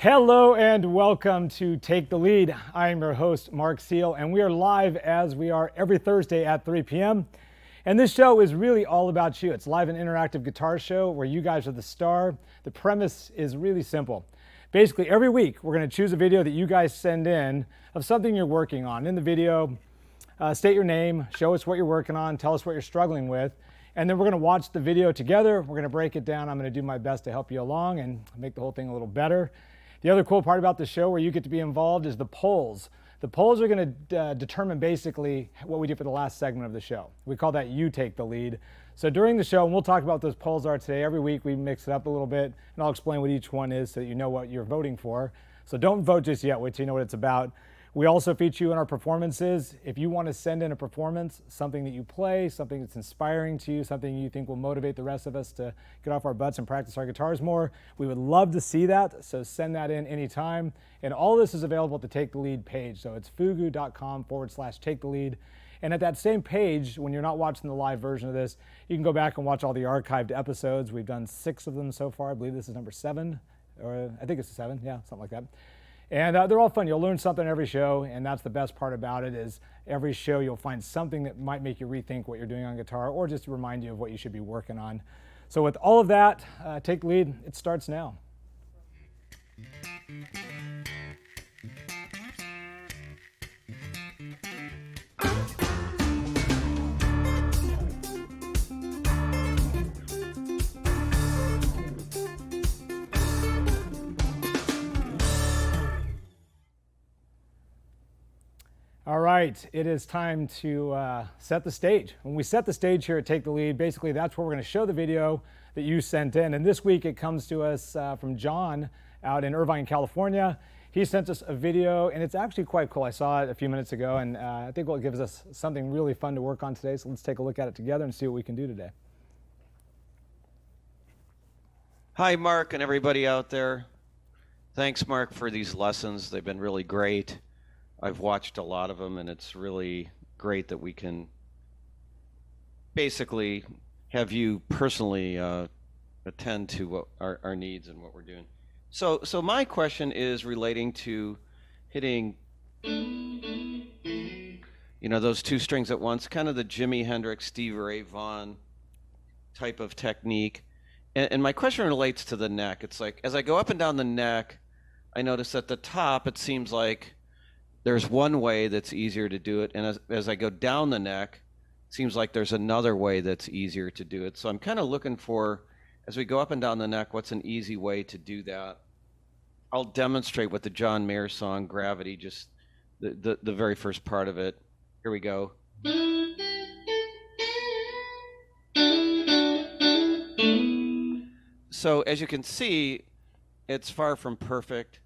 Hello and welcome to Take the Lead. I am your host, Marc Seal, and we are live as we are every Thursday at 3 p.m. And this show is really all about you. It's live and interactive guitar show where you guys are the star. The premise is really simple. Basically, every week we're going to choose a video that you guys send in of something you're working on. In the video, state your name, show us what you're working on, tell us what you're struggling with, and then we're going to watch the video together. We're going to break it down. I'm going to do my best to help you along and make the whole thing a little better. The other cool part about the show where you get to be involved is the polls. The polls are going to determine basically what we do for the last segment of the show. We call that You Take the Lead. So during the show, and we'll talk about what those polls are today, every week we mix it up a little bit, and I'll explain what each one is so that you know what you're voting for. So don't vote just yet, wait till you know what it's about. We also feature you in our performances. If you want to send in a performance, something that you play, something that's inspiring to you, something you think will motivate the rest of us to get off our butts and practice our guitars more, we would love to see that, so send that in anytime. And all this is available at the Take the Lead page, so it's fugu.com/take the lead. And at that same page, when you're not watching the live version of this, you can go back and watch all the archived episodes. We've done 6 of them so far. I believe this is number 7, or I think it's 7, yeah, something like that. And they're all fun. You'll learn something every show, and that's the best part about it is every show you'll find something that might make you rethink what you're doing on guitar or just remind you of what you should be working on. So with all of that, Take the Lead, it starts now. All right, it is time to set the stage. When we set the stage here at Take the Lead, basically that's where we're going to show the video that you sent in. And this week it comes to us from John out in Irvine, California. He sent us a video, and it's actually quite cool. I saw it a few minutes ago, and I think it gives us something really fun to work on today. So let's take a look at it together and see what we can do today. Hi, Mark, and everybody out there. Thanks, Mark, for these lessons. They've been really great. I've watched a lot of them, and it's really great that we can basically have you personally attend to what our needs and what we're doing. So my question is relating to hitting, those 2 strings at once, kind of the Jimi Hendrix, Stevie Ray Vaughan type of technique. And my question relates to the neck. It's like, as I go up and down the neck, I notice at the top, it seems like there's one way that's easier to do it, and as I go down the neck, it seems like there's another way that's easier to do it. So I'm kind of looking for, as we go up and down the neck, what's an easy way to do that? I'll demonstrate with the John Mayer song, Gravity, just the very first part of it. Here we go. So as you can see, it's far from perfect.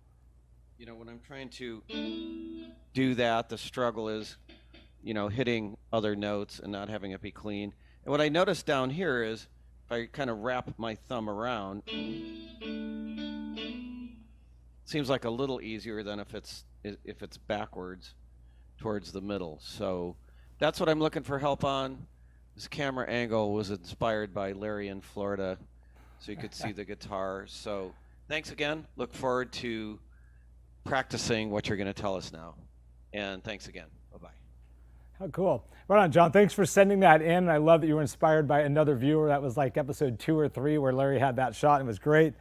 When I'm trying to do that, the struggle is, hitting other notes and not having it be clean. And what I notice down here is, if I kind of wrap my thumb around, it seems like a little easier than if it's backwards towards the middle. So that's what I'm looking for help on. This camera angle was inspired by Larry in Florida, so you could see the guitar. So thanks again. Look forward to practicing what you're going to tell us now. And thanks again. Bye-bye. How cool. Right on, John. Thanks for sending that in. I love that you were inspired by another viewer. That was like episode 2 or 3 where Larry had that shot, and it was great.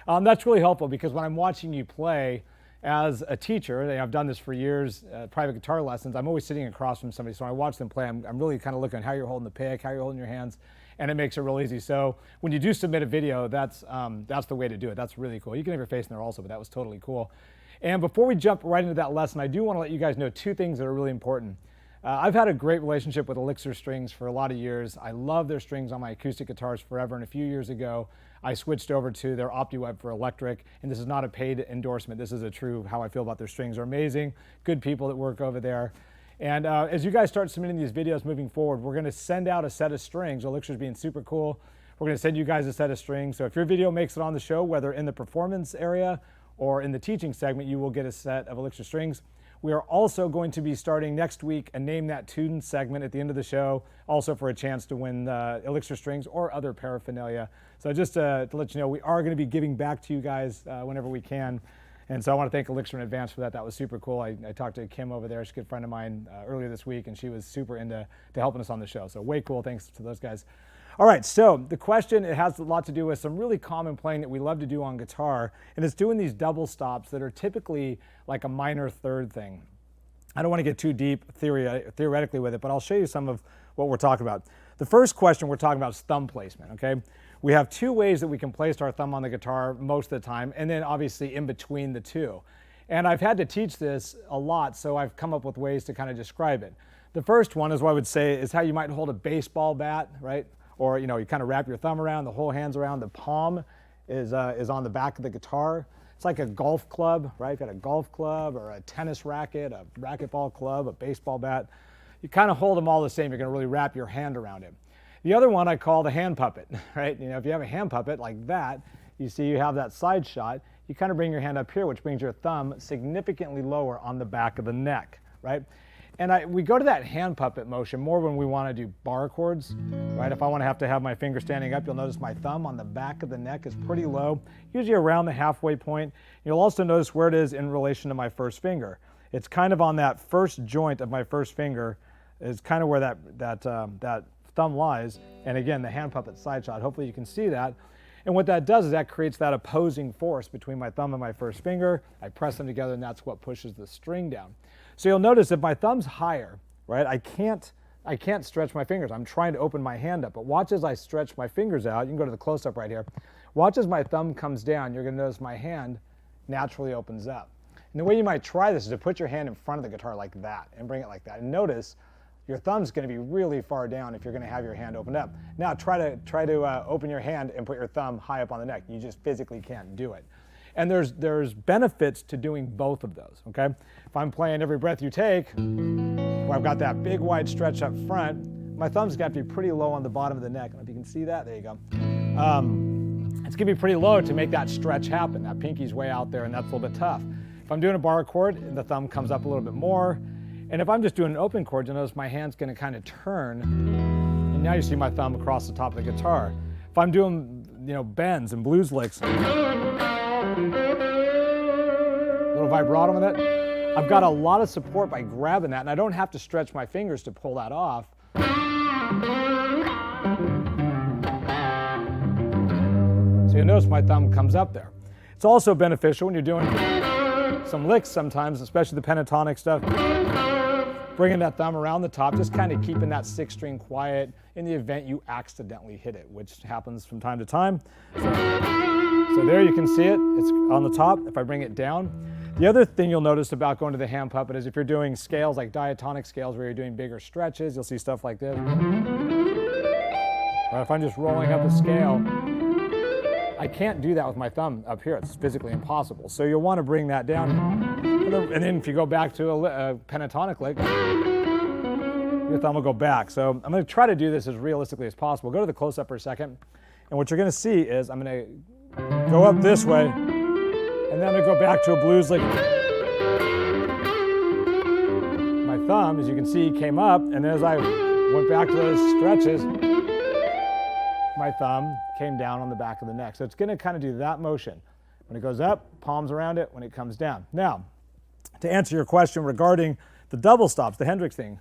That's really helpful because when I'm watching you play as a teacher, and I've done this for years, private guitar lessons, I'm always sitting across from somebody. So when I watch them play, I'm really kind of looking at how you're holding the pick, how you're holding your hands, and it makes it real easy. So when you do submit a video, that's the way to do it. That's really cool. You can have your face in there also, but that was totally cool. And before we jump right into that lesson, I do want to let you guys know 2 things that are really important. I've had a great relationship with Elixir Strings for a lot of years. I love their strings on my acoustic guitars forever, and a few years ago, I switched over to their OptiWeb for electric, and this is not a paid endorsement. This is a true how I feel about their strings. They're amazing, good people that work over there. And as you guys start submitting these videos moving forward, we're going to send out a set of strings. Elixir's being super cool. We're going to send you guys a set of strings. So if your video makes it on the show, whether in the performance area or in the teaching segment, you will get a set of Elixir Strings. We are also going to be starting next week a Name That Tune segment at the end of the show, also for a chance to win Elixir Strings or other paraphernalia. So just to let you know, we are going to be giving back to you guys whenever we can. And so I want to thank Elixir in advance for that. That was super cool. I talked to Kim over there. She's a good friend of mine earlier this week, and she was super into helping us on the show. So way cool. Thanks to those guys. All right, so the question, it has a lot to do with some really common playing that we love to do on guitar, and it's doing these double stops that are typically like a minor third thing. I don't want to get too deep theoretically with it, but I'll show you some of what we're talking about. The first question we're talking about is thumb placement, okay? We have two ways that we can place our thumb on the guitar most of the time, and then obviously in between the two. And I've had to teach this a lot, so I've come up with ways to kind of describe it. The first one is what I would say is how you might hold a baseball bat, right? Or, you know, you kind of wrap your thumb around, the whole hand's around, the palm is on the back of the guitar. It's like a golf club, right? You've got a golf club or a tennis racket, a racquetball club, a baseball bat. You kind of hold them all the same. You're going to really wrap your hand around it. The other one I call the hand puppet, right? You know, if you have a hand puppet like that, you see you have that side shot. You kind of bring your hand up here, which brings your thumb significantly lower on the back of the neck, right? And we go to that hand puppet motion more when we want to do bar chords, right? If I want to have my finger standing up, you'll notice my thumb on the back of the neck is pretty low, usually around the halfway point. You'll also notice where it is in relation to my first finger. It's kind of on that first joint of my first finger is kind of where that thumb lies. And again, the hand puppet side shot, hopefully you can see that. And what that does is that creates that opposing force between my thumb and my first finger. I press them together and that's what pushes the string down. So you'll notice if my thumb's higher, right, I can't stretch my fingers. I'm trying to open my hand up, but watch as I stretch my fingers out. You can go to the close-up right here. Watch as my thumb comes down. You're going to notice my hand naturally opens up. And the way you might try this is to put your hand in front of the guitar like that and bring it like that. And notice your thumb's going to be really far down if you're going to have your hand opened up. Now try to open your hand and put your thumb high up on the neck. You just physically can't do it. And there's benefits to doing both of those, okay? If I'm playing Every Breath You Take, where I've got that big wide stretch up front, my thumb's got to be pretty low on the bottom of the neck. I don't know if you can see that, there you go. It's gonna be pretty low to make that stretch happen. That pinky's way out there and that's a little bit tough. If I'm doing a bar chord, the thumb comes up a little bit more. And if I'm just doing an open chord, you'll notice my hand's gonna kind of turn. And now you see my thumb across the top of the guitar. If I'm doing, you know, bends and blues licks, little vibrato with it, I've got a lot of support by grabbing that, and I don't have to stretch my fingers to pull that off. So you'll notice my thumb comes up there. It's also beneficial when you're doing some licks sometimes, especially the pentatonic stuff, bringing that thumb around the top, just kind of keeping that sixth string quiet in the event you accidentally hit it, which happens from time to time. So there you can see it, it's on the top. If I bring it down, the other thing you'll notice about going to the hand puppet is if you're doing scales like diatonic scales where you're doing bigger stretches, you'll see stuff like this. Or if I'm just rolling up a scale, I can't do that with my thumb up here. It's physically impossible. So you'll want to bring that down. And then if you go back to a pentatonic lick, your thumb will go back. So I'm going to try to do this as realistically as possible. Go to the close-up for a second. And what you're going to see is I'm going to go up this way, and then I'm going to go back to a blues lick. My thumb, as you can see, came up, and as I went back to those stretches, my thumb came down on the back of the neck. So it's going to kind of do that motion. When it goes up, palms around it. When it comes down. Now, to answer your question regarding the double stops, the Hendrix thing.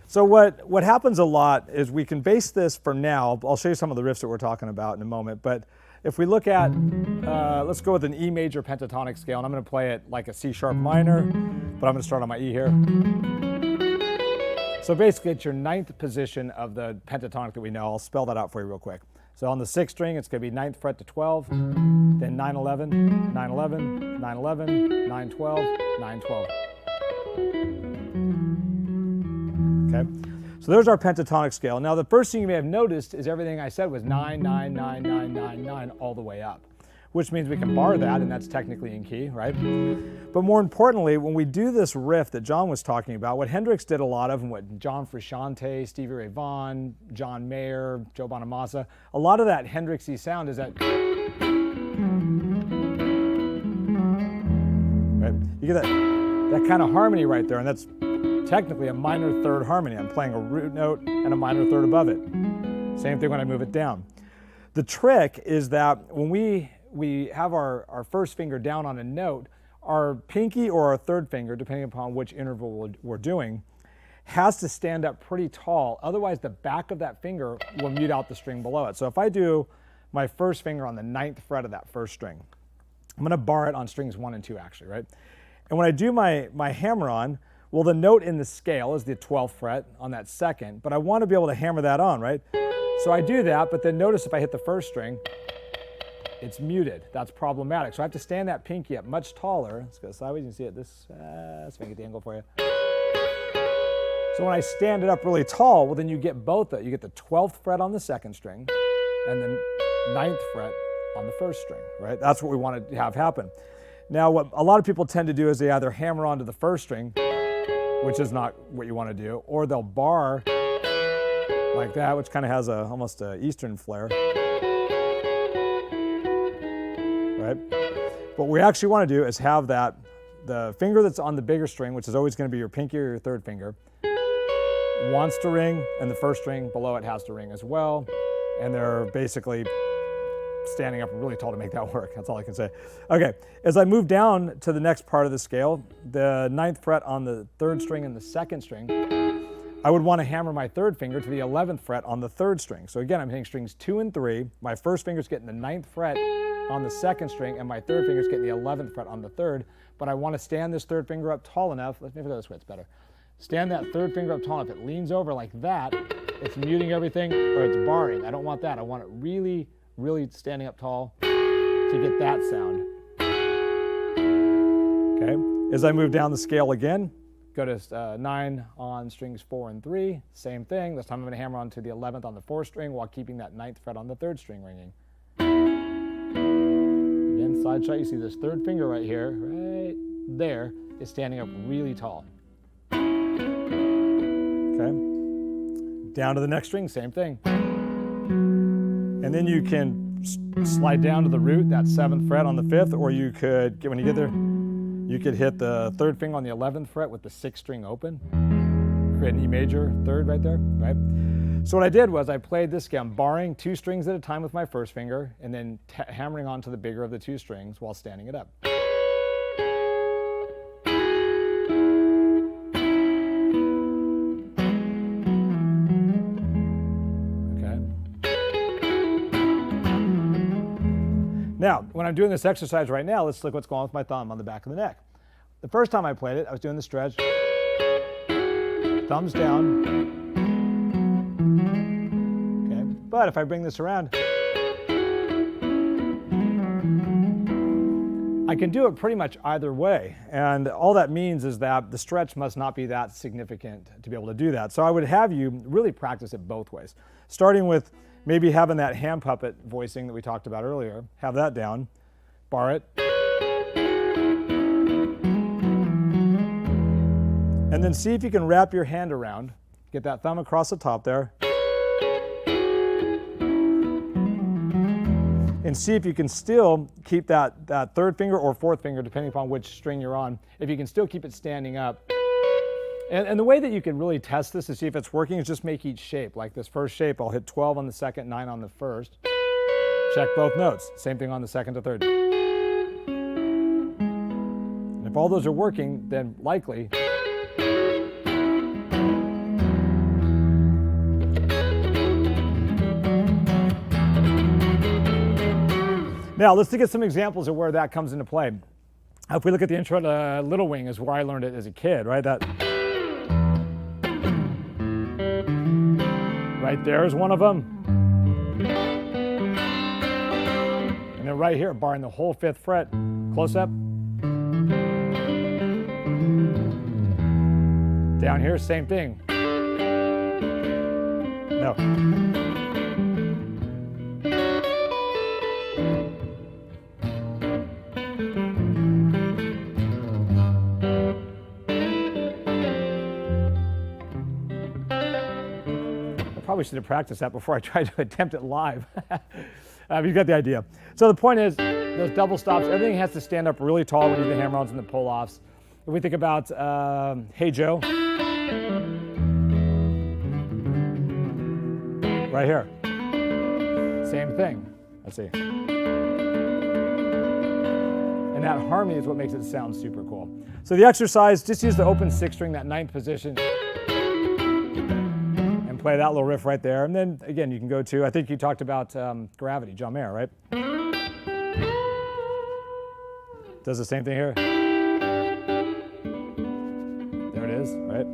So what happens a lot is we can base this for now. I'll show you some of the riffs that we're talking about in a moment. But if we look at, let's go with an E major pentatonic scale. And I'm going to play it like a C sharp minor, but I'm going to start on my E here. So basically, it's your ninth position of the pentatonic that we know. I'll spell that out for you real quick. So on the sixth string, it's going to be 9th fret to 12, then 9, 11, 9, 11, 9, 11, 9, 12, 9, 12. Okay, so there's our pentatonic scale. Now the first thing you may have noticed is everything I said was 9, 9, 9, 9, 9, 9, all the way up, which means we can bar that, and that's technically in key, right? But more importantly, when we do this riff that John was talking about, what Hendrix did a lot of, and what John Frusciante, Stevie Ray Vaughan, John Mayer, Joe Bonamassa, a lot of that Hendrix-y sound is that, right? You get that kind of harmony right there, and that's technically a minor third harmony. I'm playing a root note and a minor third above it. Same thing when I move it down. The trick is that when we have our first finger down on a note, our pinky or our third finger, depending upon which interval we're doing, has to stand up pretty tall. Otherwise, the back of that finger will mute out the string below it. So if I do my first finger on the 9th fret of that first string, I'm going to bar it on strings 1 and 2 actually, right? And when I do my hammer on, well, the note in the scale is the 12th fret on that second, but I want to be able to hammer that on, right? So I do that, but then notice if I hit the first string, it's muted. That's problematic. So I have to stand that pinky up much taller. Let's go sideways. You can see it. Let's make it the angle for you. So when I stand it up really tall, well, then you get both. You get the 12th fret on the second string and the 9th fret on the first string, right? That's what we want to have happen. Now, what a lot of people tend to do is they either hammer onto the first string, which is not what you want to do, or they'll bar like that, which kind of has almost an Eastern flair, right? What we actually want to do is have the finger that's on the bigger string, which is always going to be your pinky or your third finger, wants to ring, and the first string below it has to ring as well, and they're basically standing up really tall to make that work. That's all I can say. Okay, as I move down to the next part of the scale, the 9th fret on the third string and the second string, I would want to hammer my third finger to the 11th fret on the third string. So again, I'm hitting strings 2 and 3. My first finger's getting the 9th fret on the second string, and my third finger's getting the 11th fret on the third. But I want to stand this third finger up tall enough. Let me go this way, it's better. Stand that third finger up tall enough. If it leans over like that, it's muting everything, or it's barring. I don't want that. I want it really, really standing up tall to get that sound. Okay, as I move down the scale again, go to 9 on strings 4 and 3, same thing. This time I'm going to hammer onto the 11th on the 4th string while keeping that 9th fret on the 3rd string ringing. Again, side shot, you see this third finger right here, right there, is standing up really tall. Okay, down to the next string, same thing. And then you can slide down to the root, that 7th fret on the 5th, or you could, when you get there, you could hit the third finger on the 11th fret with the 6th string open, create an E major third right there, right? So what I did was I played this scale, barring 2 strings at a time with my first finger, and then hammering onto the bigger of the 2 strings while standing it up. Now, when I'm doing this exercise right now, let's look what's going on with my thumb on the back of the neck. The first time I played it, I was doing the stretch, thumbs down. Okay, but if I bring this around, I can do it pretty much either way. And all that means is that the stretch must not be that significant to be able to do that. So I would have you really practice it both ways, starting with maybe having that hand puppet voicing that we talked about earlier, have that down, bar it, and then see if you can wrap your hand around, get that thumb across the top there, and see if you can still keep that third finger or fourth finger, depending upon which string you're on, if you can still keep it standing up. And the way that you can really test this to see if it's working is just make each shape. Like this first shape, I'll hit 12 on the second, 9 on the first. Check both notes. Same thing on the second to third. And if all those are working, then likely now let's look at some examples of where that comes into play. If we look at the intro to Little Wing, is where I learned it as a kid, right? That right there is one of them. And then right here, barring the whole 5th fret, close up. Down here, same thing. No. Probably should have practiced that before I tried to attempt it live. You got the idea. So the point is, those double stops, everything has to stand up really tall when you do the hammer-ons and the pull-offs. If we think about Hey Joe, right here, same thing. Let's see. And And that harmony is what makes it sound super cool. So the exercise, just use the open 6th string, that 9th position, and play that little riff right there. And then again, you can go to, I think you talked about Gravity, John Mayer, right? Does the same thing here. There it is, right?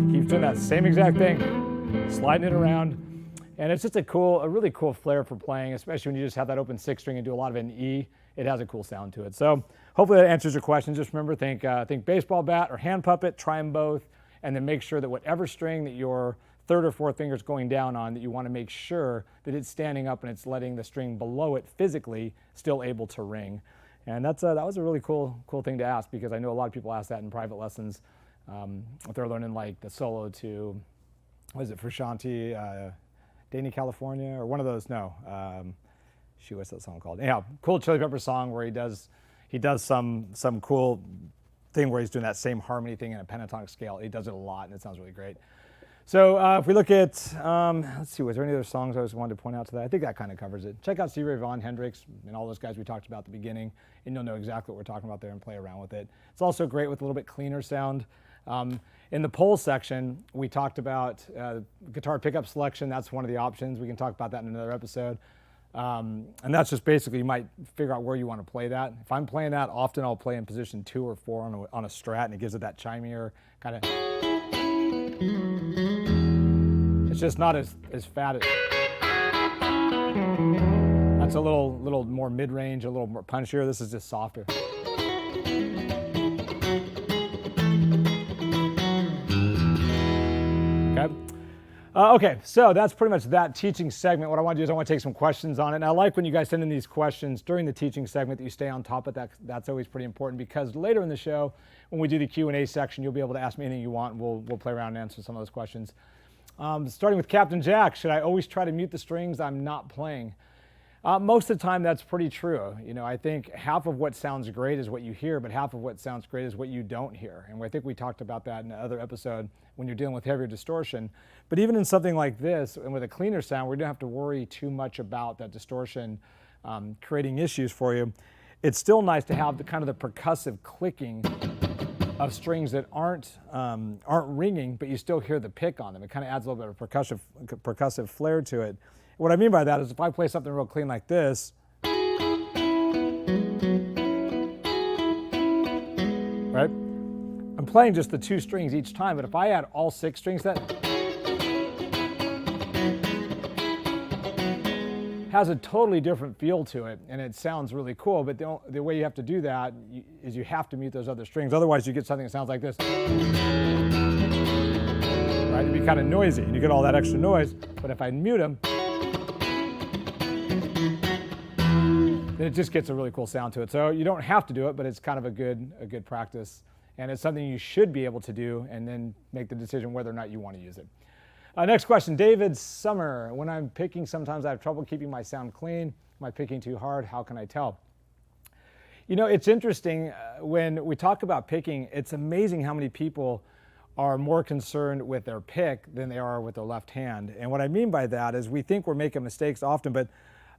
He keeps doing that same exact thing, sliding it around. And it's just a really cool flair for playing, especially when you just have that open 6th string and do a lot of it in E. It has a cool sound to it. So hopefully that answers your question. Just remember, think baseball bat or hand puppet, try them both, and then make sure that whatever string that your 3rd or 4th finger is going down on, that you want to make sure that it's standing up and it's letting the string below it physically still able to ring. And that was a really cool thing to ask, because I know a lot of people ask that in private lessons if they're learning like the solo to, what is it, Frusciante, Danny California, or one of those, no. What's that song called? Anyhow, cool Chili Pepper song where he does some cool thing where he's doing that same harmony thing in a pentatonic scale. He does it a lot, and it sounds really great. So if we look at, let's see, was there any other songs I just wanted to point out today? I think that kind of covers it. Check out Stevie Ray Vaughan, Hendrix, and all those guys we talked about at the beginning, and you'll know exactly what we're talking about there and play around with it. It's also great with a little bit cleaner sound. In the poll section, we talked about guitar pickup selection. That's one of the options. We can talk about that in another episode. And that's just basically, you might figure out where you want to play that. If I'm playing that, often I'll play in position 2 or 4 on a Strat, and it gives it that chimier kind of. It's just not as fat as. That's a little more mid-range, a little more punchier. This is just softer. Okay, so that's pretty much that teaching segment. What I want to do is I want to take some questions on it. And I like when you guys send in these questions during the teaching segment that you stay on top of that. That's always pretty important, because later in the show, when we do the Q&A section, you'll be able to ask me anything you want, and we'll play around and answer some of those questions. Starting with Captain Jack, should I always try to mute the strings I'm not playing? Most of the time, that's pretty true. You know, I think half of what sounds great is what you hear, but half of what sounds great is what you don't hear. And I think we talked about that in another episode when you're dealing with heavier distortion. But even in something like this, and with a cleaner sound, we don't have to worry too much about that distortion creating issues for you. It's still nice to have the kind of the percussive clicking of strings that aren't ringing, but you still hear the pick on them. It kind of adds a little bit of percussive flair to it. What I mean by that is if I play something real clean like this, right? I'm playing just the 2 strings each time, but if I add all 6 strings, that has a totally different feel to it, and it sounds really cool, but the way you have to do that is you have to mute those other strings. Otherwise, you get something that sounds like this. Right? It'd be kind of noisy, and you get all that extra noise, but if I mute them, then it just gets a really cool sound to it. So you don't have to do it, but it's kind of a good practice. And it's something you should be able to do, and then make the decision whether or not you want to use it. Next question, David Summer. When I'm picking, sometimes I have trouble keeping my sound clean. Am I picking too hard? How can I tell? You know, it's interesting. When we talk about picking, it's amazing how many people are more concerned with their pick than they are with their left hand. And what I mean by that is we think we're making mistakes often, but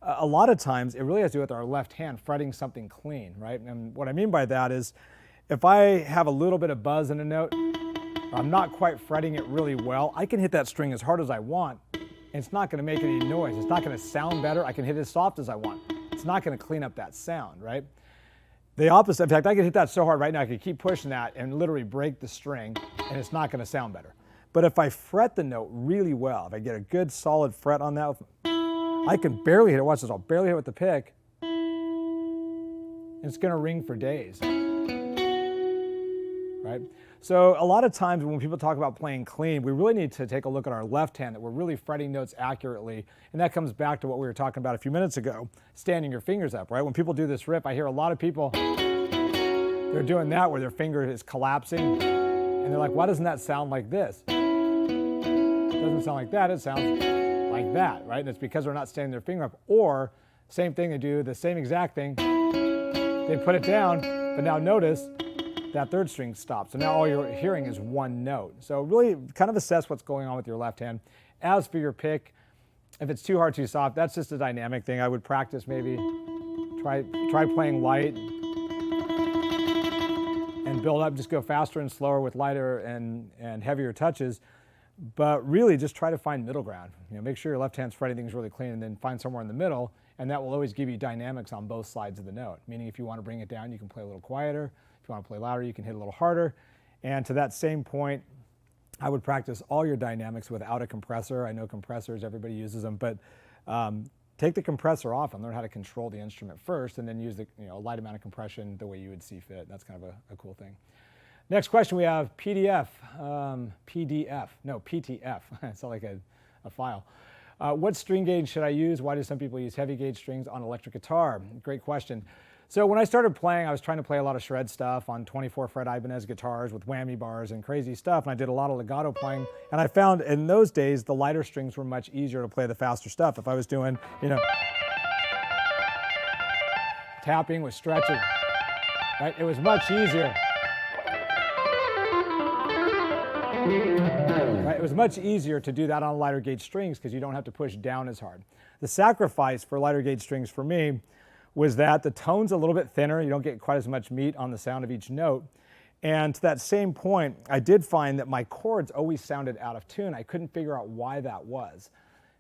a lot of times it really has to do with our left hand fretting something clean, right? And what I mean by that is if I have a little bit of buzz in a note, or I'm not quite fretting it really well, I can hit that string as hard as I want, and it's not going to make any noise. It's not going to sound better. I can hit it as soft as I want. It's not going to clean up that sound, right? The opposite, in fact, I can hit that so hard right now, I could keep pushing that and literally break the string, and it's not going to sound better. But if I fret the note really well, if I get a good solid fret on that, I can barely hit it. Watch this, I'll barely hit it with the pick. It's going to ring for days. Right? So a lot of times when people talk about playing clean, we really need to take a look at our left hand, that we're really fretting notes accurately. And that comes back to what we were talking about a few minutes ago, standing your fingers up, right? When people do this riff, I hear a lot of people, they're doing that where their finger is collapsing. And they're like, why doesn't that sound like this? It doesn't sound like that, it sounds like that, right? And it's because they're not standing their finger up. Or, same thing, they do the same exact thing. They put it down, but now notice that 3rd string stops. So now all you're hearing is one note. So really kind of assess what's going on with your left hand. As for your pick, If it's too hard, too soft, that's just a dynamic thing. I would practice maybe, try playing light and build up, just go faster and slower with lighter and heavier touches. But really just try to find middle ground. Make sure your left hand's fretting things really clean and then find somewhere in the middle, and that will always give you dynamics on both sides of the note. Meaning if you want to bring it down, you can play a little quieter. If you want to play louder, you can hit a little harder. And to that same point, I would practice all your dynamics without a compressor. I know compressors, everybody uses them, but take the compressor off and learn how to control the instrument first, and then use the a light amount of compression the way you would see fit. That's kind of a cool thing. Next question we have PTF. It's not like a file. What string gauge should I use? Why do some people use heavy gauge strings on electric guitar? Great question. So when I started playing, I was trying to play a lot of shred stuff on 24 fret Ibanez guitars with whammy bars and crazy stuff, and I did a lot of legato playing, and I found in those days the lighter strings were much easier to play the faster stuff. If I was doing, tapping with stretching, right? It was much easier. Right? It was much easier to do that on lighter gauge strings because you don't have to push down as hard. The sacrifice for lighter gauge strings for me was that the tone's a little bit thinner. You don't get quite as much meat on the sound of each note. And to that same point, I did find that my chords always sounded out of tune. I couldn't figure out why that was.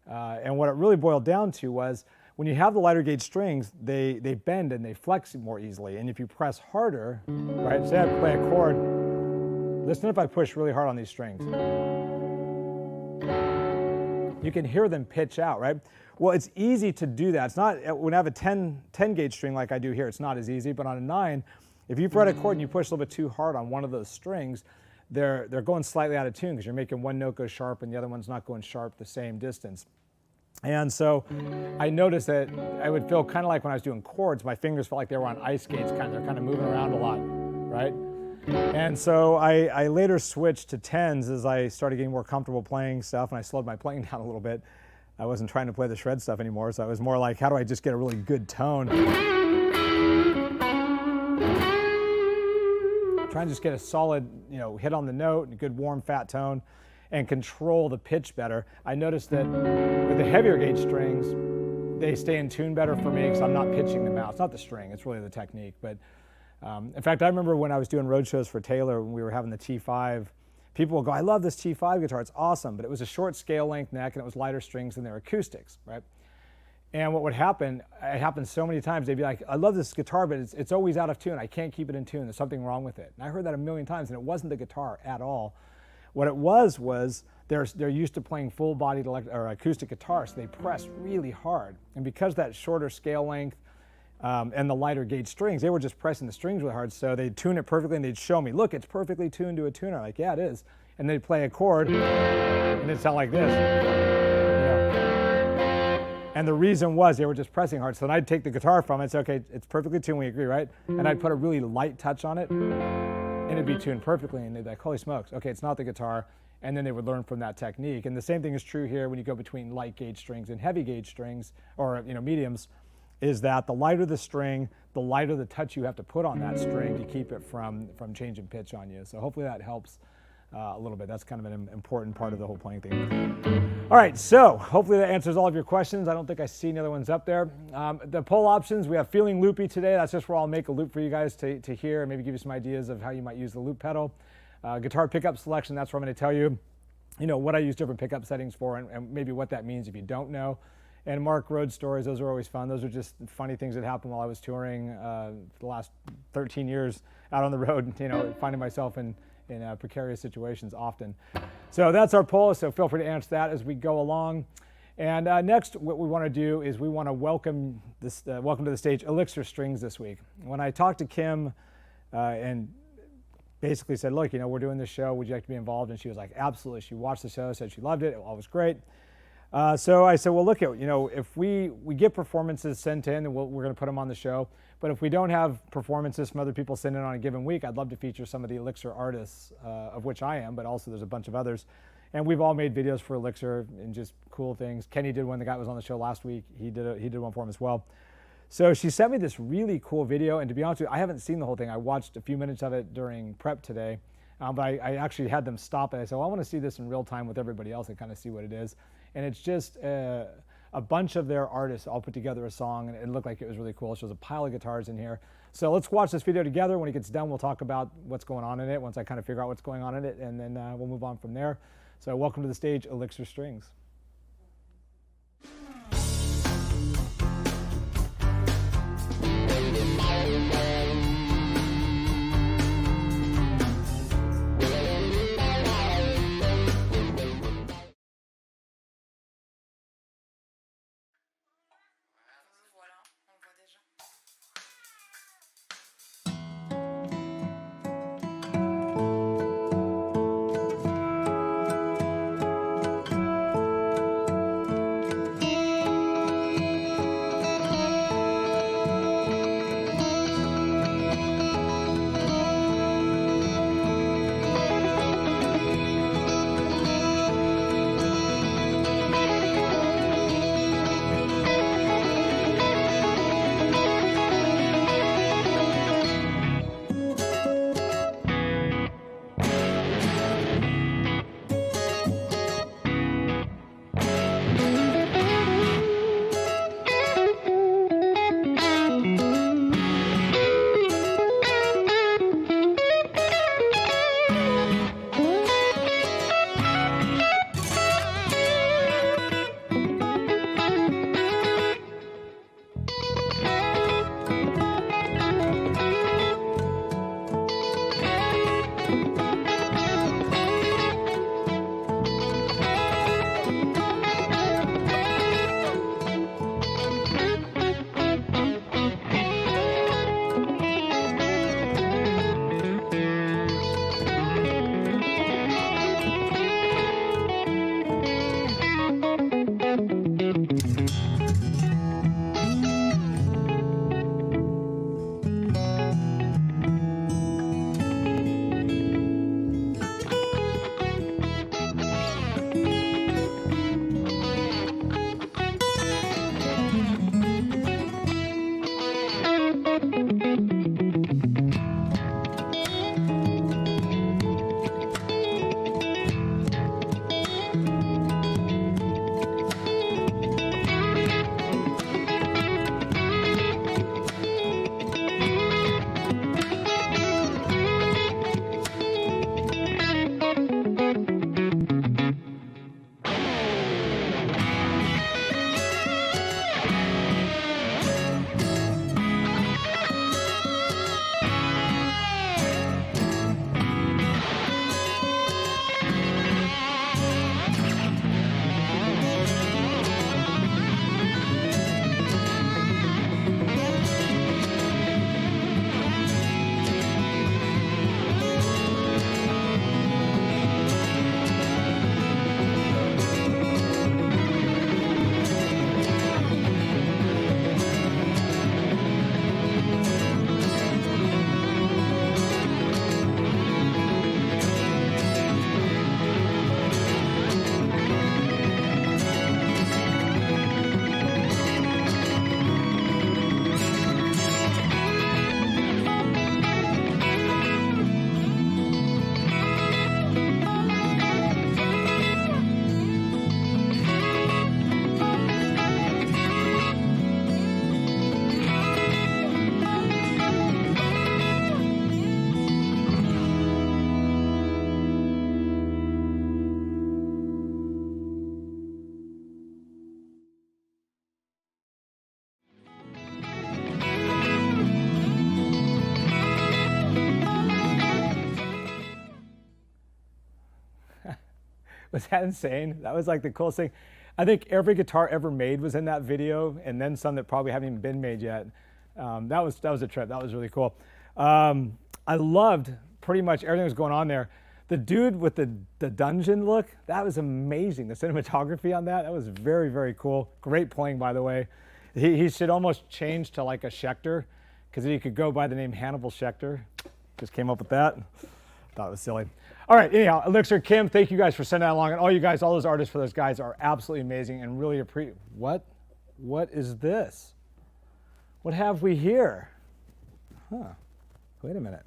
And what it really boiled down to was when you have the lighter gauge strings, they bend and they flex more easily. And if you press harder, right, say I play a chord, listen if I push really hard on these strings. You can hear them pitch out, right? Well, it's easy to do that. It's not, when I have a 10 gauge string like I do here, it's not as easy, but on a 9, if you fret a chord and you push a little bit too hard on one of those strings, they're going slightly out of tune because you're making one note go sharp and the other one's not going sharp the same distance. And so I noticed that I would feel kind of like when I was doing chords, my fingers felt like they were on ice skates, they're kind of moving around a lot, right? And so I later switched to 10s as I started getting more comfortable playing stuff, and I slowed my playing down a little bit. I wasn't trying to play the shred stuff anymore, so I was more like, how do I just get a really good tone? Trying to just get a solid, hit on the note, a good warm fat tone, and control the pitch better. I noticed that with the heavier gauge strings, they stay in tune better for me because I'm not pitching them out. It's not the string, it's really the technique. But in fact, I remember when I was doing road shows for Taylor, when we were having the T5, people will go, I love this T5 guitar, it's awesome, but it was a short scale length neck and it was lighter strings and they're acoustics, right? And what would happen, it happened so many times, they'd be like, I love this guitar, but it's always out of tune. I can't keep it in tune. There's something wrong with it. And I heard that a million times, and it wasn't the guitar at all. What it was they're used to playing full-bodied acoustic guitar, so they press really hard. And because that shorter scale length and the lighter gauge strings, they were just pressing the strings really hard, so they'd tune it perfectly, and they'd show me, look, it's perfectly tuned to a tuner. I'm like, yeah, it is. And they'd play a chord, and it'd sound like this. And the reason was they were just pressing hard. So then I'd take the guitar from it and say, okay, it's perfectly tuned, we agree, right? And I'd put a really light touch on it, and it'd be tuned perfectly, and they'd be like, holy smokes, okay, it's not the guitar. And then they would learn from that technique. And the same thing is true here when you go between light gauge strings and heavy gauge strings, or mediums, is that the lighter the string, the lighter the touch you have to put on that string to keep it from changing pitch on you. So hopefully that helps a little bit. That's kind of an important part of the whole playing thing. All right, so hopefully that answers all of your questions. I don't think I see any other ones up there. The poll options, we have Feeling Loopy today. That's just where I'll make a loop for you guys to hear and maybe give you some ideas of how you might use the loop pedal. Guitar pickup selection, that's where I'm going to tell you, what I use different pickup settings for and maybe what that means if you don't know. And Mark Road stories, those are always fun. Those are just funny things that happened while I was touring the last 13 years out on the road, finding myself in precarious situations often. So that's our poll, so feel free to answer that as we go along. And next, what we want to do is we want to welcome to the stage Elixir Strings this week. When I talked to Kim and basically said, look, we're doing this show, would you like to be involved? And she was like, absolutely. She watched the show, said she loved it, all was great. So I said, well, look, if we get performances sent in, then we're going to put them on the show. But if we don't have performances from other people sent in on a given week, I'd love to feature some of the Elixir artists, of which I am, but also there's a bunch of others. And we've all made videos for Elixir and just cool things. Kenny did one. The guy was on the show last week. He did one for him as well. So she sent me this really cool video. And to be honest with you, I haven't seen the whole thing. I watched a few minutes of it during prep today. But I actually had them stop it. I said, well, I want to see this in real time with everybody else and kind of see what it is. And it's just a bunch of their artists all put together a song, and it looked like it was really cool. So there's a pile of guitars in here. So let's watch this video together. When it gets done, we'll talk about what's going on in it once I kind of figure out what's going on in it, and then we'll move on from there. So welcome to the stage, Elixir Strings. Was that insane? That was like the coolest thing. I think every guitar ever made was in that video, and then some that probably haven't even been made yet. That was a trip. That was really cool. I loved pretty much everything that was going on there. The dude with the dungeon look, that was amazing. The cinematography on that was very, very cool. Great playing, by the way. He should almost change to like a Schecter, because he could go by the name Hannibal Schecter. Just came up with that. Thought it was silly. All right, anyhow, Elixir, Kim, thank you guys for sending that along. And all you guys, all those artists for those guys are absolutely amazing and really appreciate. What is this? What have we here? Huh, wait a minute.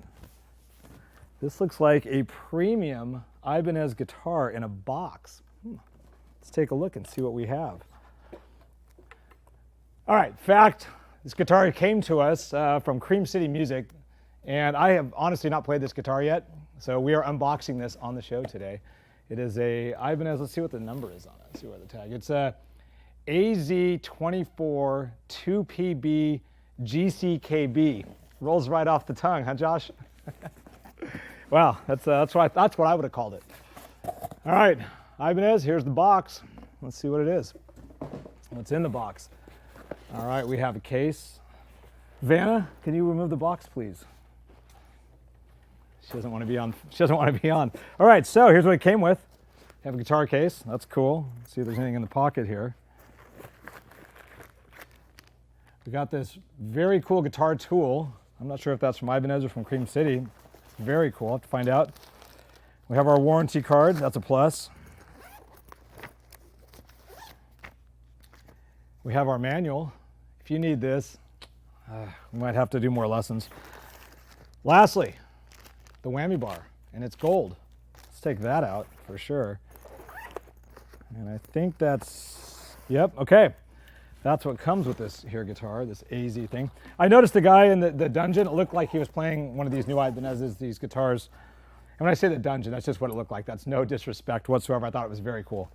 This looks like a premium Ibanez guitar in a box. Let's take a look and see what we have. All right, fact, this guitar came to us from Cream City Music, and I have honestly not played this guitar yet, so we are unboxing this on the show today. It is a Ibanez, let's see what the number is on it, let's see where the tag, it's a AZ24 2PB GCKB. Rolls right off the tongue, huh, Josh? Wow, that's what I would have called it. All right, Ibanez, here's the box. Let's see what it is. What's in the box? All right, we have a case. Vanna, can you remove the box, please? She doesn't want to be on. She doesn't want to be on. All right, so here's what it came with. You have a guitar case. That's cool. Let's see if there's anything in the pocket here. We got this very cool guitar tool. I'm not sure if that's from Ibanez or from Cream City. Very cool. I'll have to find out. We have our warranty card. That's a plus. We have our manual. If you need this, we might have to do more lessons. Lastly, the whammy bar, and it's gold. Let's take that out for sure. And I think that's, yep, okay. That's what comes with this here guitar, this AZ thing. I noticed the guy in the dungeon, it looked like he was playing one of these new Ibanez's, these guitars. And when I say the dungeon, that's just what it looked like. That's no disrespect whatsoever. I thought it was very cool.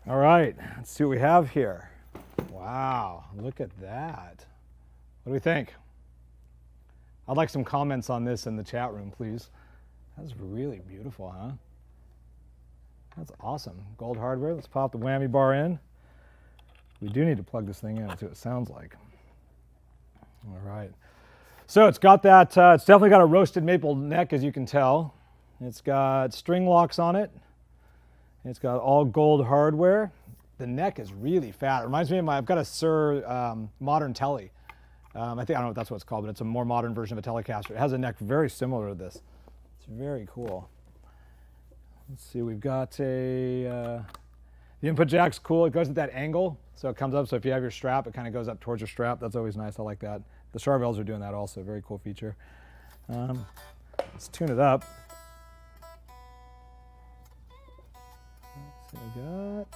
All right, let's see what we have here. Wow, look at that. What do we think? I'd like some comments on this in the chat room, please. That's really beautiful, huh? That's awesome. Gold hardware. Let's pop the whammy bar in. We do need to plug this thing in and see what it sounds like. All right. So it's got that, it's definitely got a roasted maple neck, as you can tell. It's got string locks on it. It's got all gold hardware. The neck is really fat. It reminds me of I've got a Sir Modern Telly. I don't know if that's what it's called, but it's a more modern version of a Telecaster. It has a neck very similar to this. It's very cool. Let's see, we've got the input jack's cool. It goes at that angle, so it comes up. So if you have your strap, it kind of goes up towards your strap. That's always nice. I like that. The Charvels are doing that also. Very cool feature. Let's tune it up. Let's see what we got.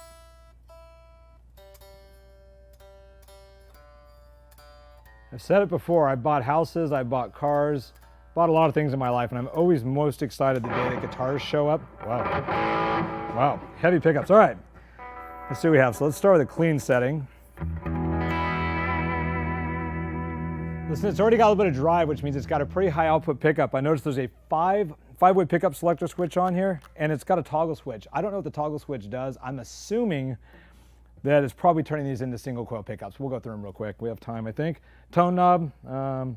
I've said it before, I bought houses, I bought cars, bought a lot of things in my life, and I'm always most excited the day that guitars show up. Wow. Wow, heavy pickups. All right, let's see what we have. So let's start with a clean setting. Listen, it's already got a little bit of drive, which means it's got a pretty high output pickup. I noticed there's a five-way pickup selector switch on here, and it's got a toggle switch. I don't know what the toggle switch does. I'm assuming that it's probably turning these into single coil pickups. We'll go through them real quick. We have time, I think. Tone knob,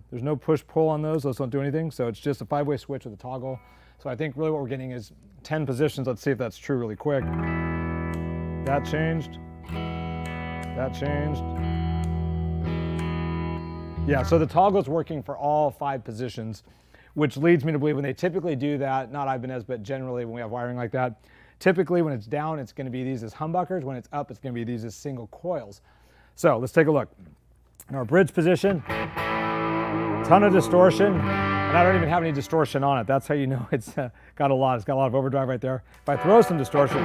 there's no push-pull on those. Those don't do anything. So it's just a 5-way switch with a toggle. So I think really what we're getting is 10 positions. Let's see if that's true really quick. That changed. That changed. Yeah, so the toggle's working for all 5 positions, which leads me to believe when they typically do that, not Ibanez, but generally when we have wiring like that, typically when it's down, it's going to be these as humbuckers. When it's up, it's going to be these as single coils. So let's take a look. In our bridge position, ton of distortion, and I don't even have any distortion on it. That's how you know it's got a lot. It's got a lot of overdrive right there. If I throw some distortion,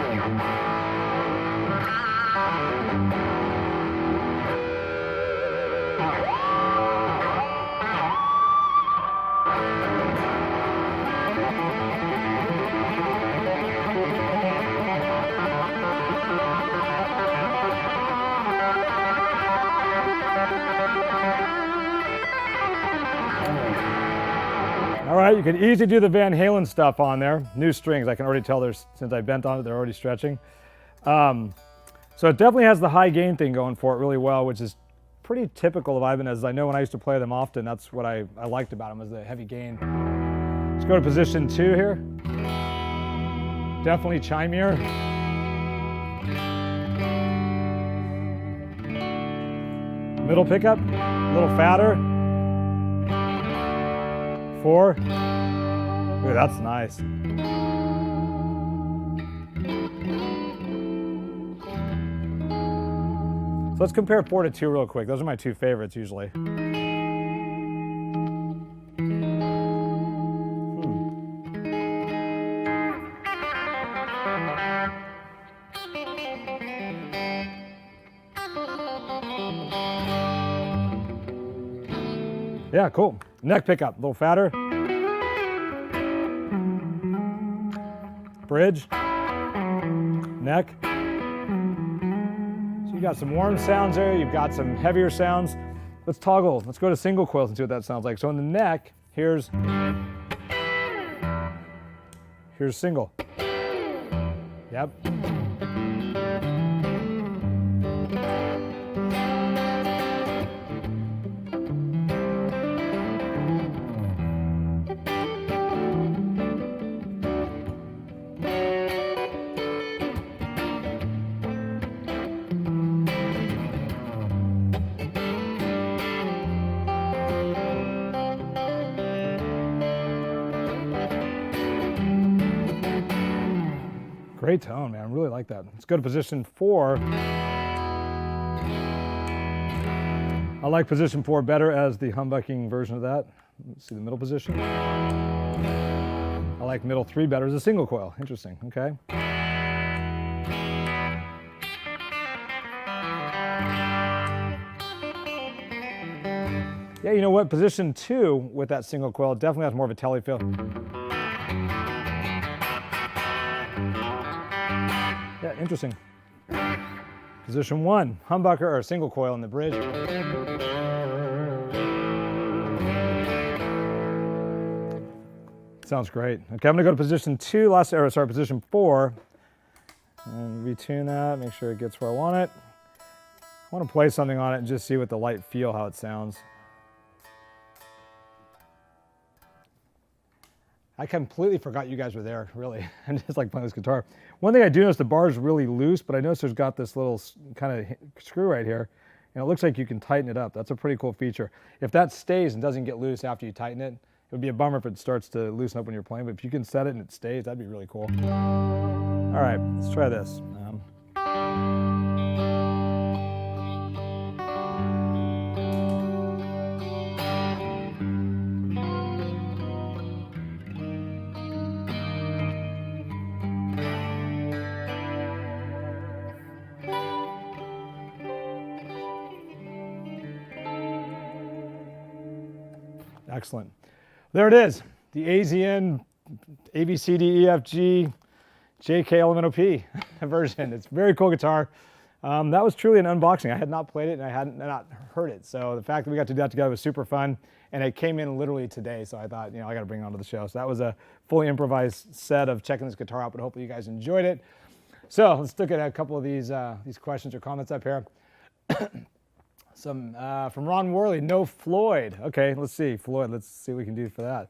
all right, you can easily do the Van Halen stuff on there. New strings, I can already tell there's, since I bent on it, they're already stretching. So it definitely has the high gain thing going for it really well, which is pretty typical of Ibanez. I know when I used to play them often, that's what I liked about them, was the heavy gain. Let's go to position 2 here. Definitely chimier. Middle pickup, a little fatter. 4. Ooh, that's nice. So let's compare 4 to 2 real quick. Those are my 2 favorites usually. Yeah, cool. Neck pickup, a little fatter. Bridge, neck. So you got some warm sounds there, you've got some heavier sounds. Let's toggle, let's go to single coils and see what that sounds like. So in the neck, here's single. Yep. Great tone, man. I really like that. Let's go to position 4. I like position 4 better as the humbucking version of that. Let's see the middle position. I like middle 3 better as a single coil. Interesting, okay. Yeah, you know what? Position 2 with that single coil definitely has more of a telly feel. Yeah, interesting. Position 1, humbucker or single coil in the bridge. Sounds great. Okay, I'm gonna go to position 2, position 4, and retune that, make sure it gets where I want it. I want to play something on it and just see what the light feel, how it sounds. I completely forgot you guys were there, really. I'm just like playing this guitar. One thing I do notice, the bar is really loose, but I notice there's got this little kind of screw right here, and it looks like you can tighten it up. That's a pretty cool feature. If that stays and doesn't get loose after you tighten it, it would be a bummer if it starts to loosen up when you're playing, but if you can set it and it stays, that'd be really cool. All right, let's try this. Excellent. There it is, the AZN ABCDEFG JKLMNOP version. It's a very cool guitar. That was truly an unboxing. I had not played it and I had not heard it. So the fact that we got to do that together was super fun. And it came in literally today. So I thought, I got to bring it onto the show. So that was a fully improvised set of checking this guitar out, but hopefully you guys enjoyed it. So let's look at a couple of these questions or comments up here. Some from Ron Worley, no Floyd. Okay, let's see, Floyd, let's see what we can do for that.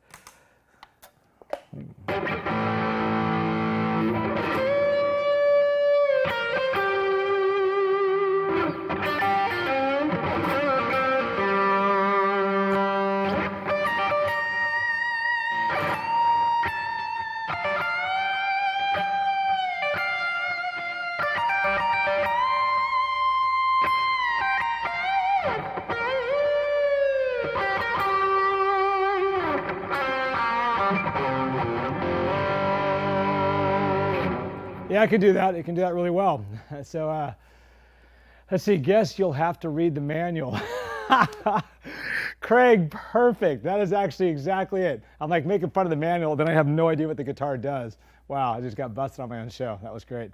Yeah, I can do that. It can do that really well. So let's see, guess you'll have to read the manual. Craig, perfect. That is actually exactly it. I'm like making fun of the manual, then I have no idea what the guitar does. Wow, I just got busted on my own show. That was great.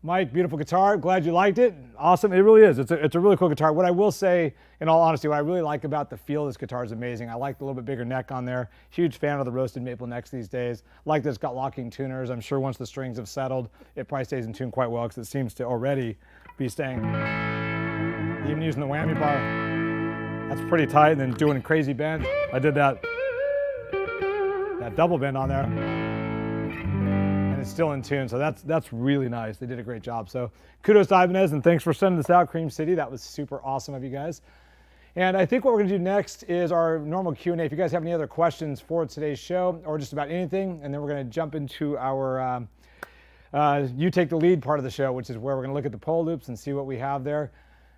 Mike, beautiful guitar. Glad you liked it. Awesome. It really is. It's a really cool guitar. What I will say, in all honesty, what I really like about the feel of this guitar is amazing. I like the little bit bigger neck on there. Huge fan of the roasted maple necks these days. Like that it's got locking tuners. I'm sure once the strings have settled, it probably stays in tune quite well because it seems to already be staying. Even using the whammy bar, that's pretty tight. And then doing crazy bends. I did that double bend on there. It's still in tune, so that's really nice. They did a great job. So kudos to Ibanez, and thanks for sending this out, Cream City. That was super awesome of you guys. And I think what we're gonna do next is our normal Q&A. If you guys have any other questions for today's show or just about anything, and then we're gonna jump into our You Take the Lead part of the show, which is where we're gonna look at the poll loops and see what we have there,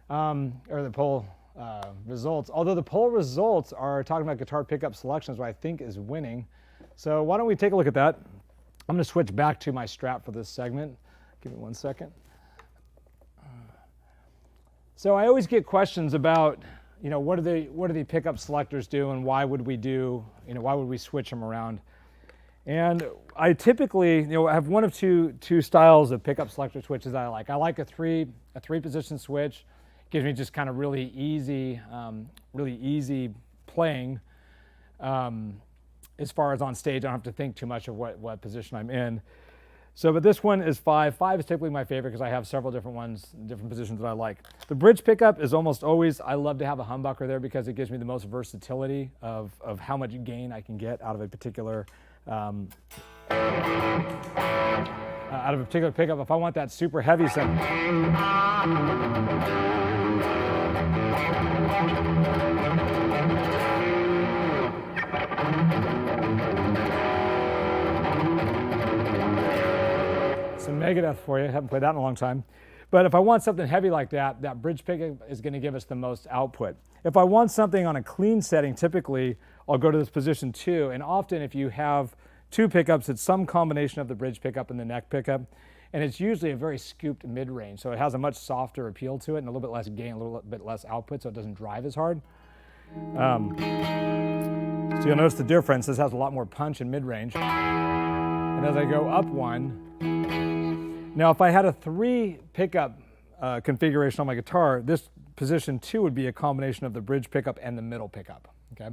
or the poll results. Although the poll results are talking about guitar pickup selections, what I think is winning. So why don't we take a look at that? I'm going to switch back to my strap for this segment. Give me 1 second. So I always get questions about, what do the pickup selectors do, and why would we switch them around? And I typically, have one of two styles of pickup selector switches that I like. I like a three position switch. It gives me just kind of really easy playing. As far as on stage, I don't have to think too much of what position I'm in. But this one is 5. 5 is typically my favorite because I have several different ones, different positions that I like. The bridge pickup is almost always, I love to have a humbucker there because it gives me the most versatility of how much gain I can get out of a particular pickup. If I want that super heavy sound. Some Megadeth for you. Haven't played that in a long time. But if I want something heavy like that, that bridge pickup is going to give us the most output. If I want something on a clean setting, typically I'll go to this position 2. And often if you have 2 pickups, it's some combination of the bridge pickup and the neck pickup. And it's usually a very scooped mid-range. So it has a much softer appeal to it and a little bit less gain, a little bit less output, so it doesn't drive as hard. So you'll notice the difference. This has a lot more punch in mid-range. And as I go up 1, now if I had a 3 pickup configuration on my guitar, this position 2 would be a combination of the bridge pickup and the middle pickup. Okay.